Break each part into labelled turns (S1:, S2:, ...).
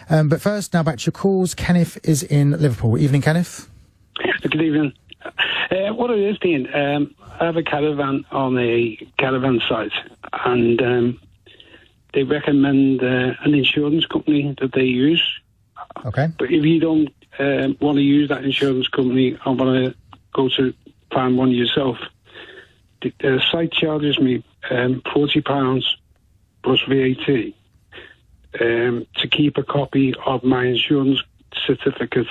S1: But first, now back to your calls. Kenneth is in Liverpool. Evening, Kenneth.
S2: Good evening. What it is, Dean, I have a caravan on a caravan site, and they recommend an insurance company that they use.
S1: Okay.
S2: But if you don't want to use that insurance company and want to go to find one yourself, the site charges me £40 plus VAT to keep a copy of my insurance certificate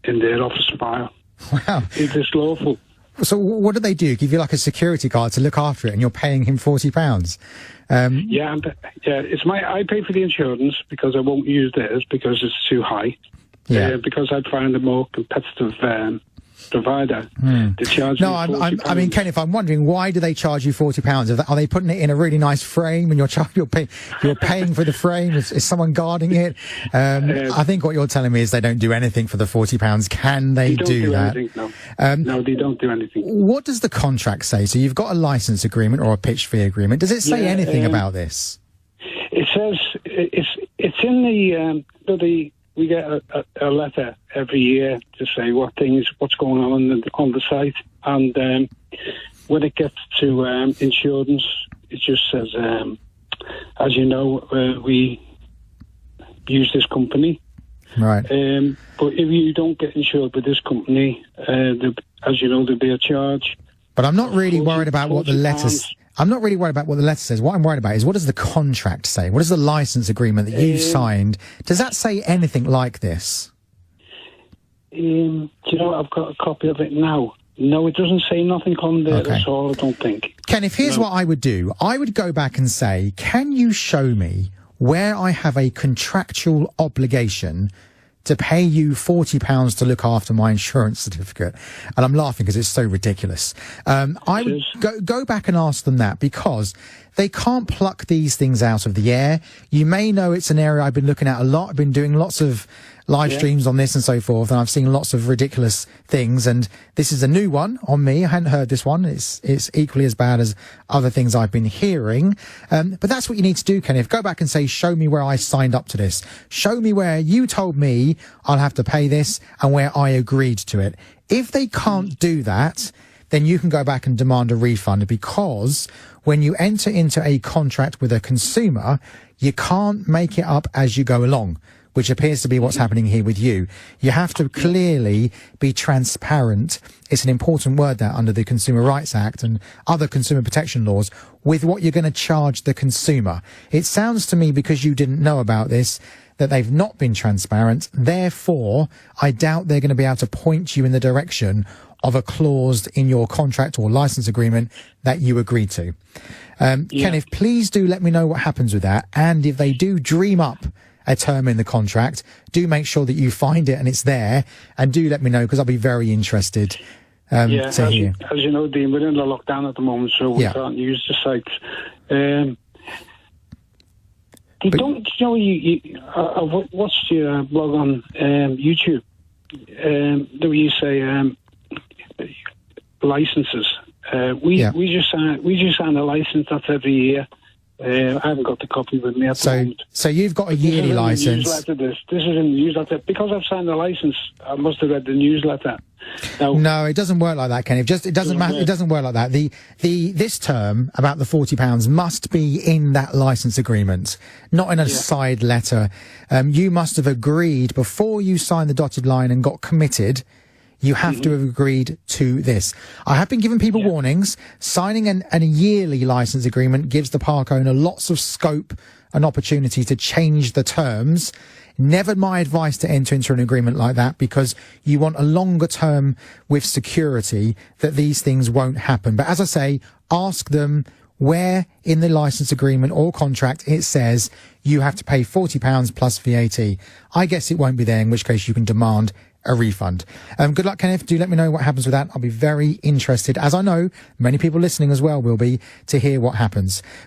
S2: in their office file.
S1: Wow.
S2: Is this lawful?
S1: So what do they do? Give you like a security card to look after it, and you're paying him £40?
S2: Yeah, I pay for the insurance because I won't use theirs because it's too high.
S1: Yeah.
S2: Because I'd find a more competitive provider to charge me £40.
S1: I mean, Kenneth, I'm wondering, why do they charge you £40? Are they putting it in a really nice frame and you're paying for the frame? Is someone guarding it? I think what you're telling me is they don't do anything for the £40. Can they do that?
S2: Anything, no. No, they don't do anything.
S1: What does the contract say? So you've got a license agreement or a pitch fee agreement. Does it say anything about this?
S2: It says it's in the we get a letter every year to say what's going on the site, and when it gets to insurance, it just says, as you know, we use this company.
S1: Right.
S2: But if you don't get insured with this company, as you know, there'll be a charge.
S1: But I'm not really worried about what the letters. I'm not really worried about what the letter says. What I'm worried about is, what does the contract say? What is the license agreement that you've signed? Does that say anything like this?
S2: Do you know, I've got a copy of it now. No, it doesn't say nothing on there at all, I don't think.
S1: Kenneth, here's what I would do. I would go back and say, can you show me where I have a contractual obligation to pay you £40 to look after my insurance certificate? And I'm laughing because it's so ridiculous. I would go back and ask them that, because they can't pluck these things out of the air. You may know it's an area I've been looking at a lot. I've been doing lots of live streams on this and so forth, and I've seen lots of ridiculous things, and this is a new one on me. I hadn't heard this one. It's equally as bad as other things I've been hearing. But that's what you need to do, Kenneth. Go back and say, show me where I signed up to this. Show me where you told me I'll have to pay this and where I agreed to it. If they can't do that, then you can go back and demand a refund, because when you enter into a contract with a consumer, you can't make it up as you go along, which appears to be what's happening here with you. You have to clearly be transparent. It's an important word, that, under the Consumer Rights Act and other consumer protection laws, with what you're going to charge the consumer. It sounds to me, because you didn't know about this, that they've not been transparent. Therefore, I doubt they're going to be able to point you in the direction of a clause in your contract or license agreement that you agreed to. Kenneth, please do let me know what happens with that. And if they do dream up a term in the contract, do make sure that you find it and it's there, and do let me know, because I'll be very interested to hear.
S2: As you know, Dean, we're in the lockdown at the moment, so we can't use the sites. Don't you know, what's your blog on YouTube? Do you say licenses? We just sign a license. That's every year. I haven't got the copy with me at the moment.
S1: So you've got a yearly license.
S2: This is in the newsletter. Because I've signed the license, I must have read the newsletter.
S1: No, it doesn't work like that, Kenneth. It doesn't matter. It doesn't work like that. This term about the £40 must be in that license agreement, not in a side letter. You must have agreed before you signed the dotted line and got committed. You have to have agreed to this. I have been giving people warnings. Signing a yearly license agreement gives the park owner lots of scope and opportunity to change the terms. Never my advice to enter into an agreement like that, because you want a longer term with security that these things won't happen. But as I say, ask them where in the license agreement or contract it says you have to pay £40 plus VAT. I guess it won't be there, in which case you can demand a refund. Good luck, Kenneth. Do let me know what happens with that. I'll be very interested, as I know many people listening as well will be, to hear what happens.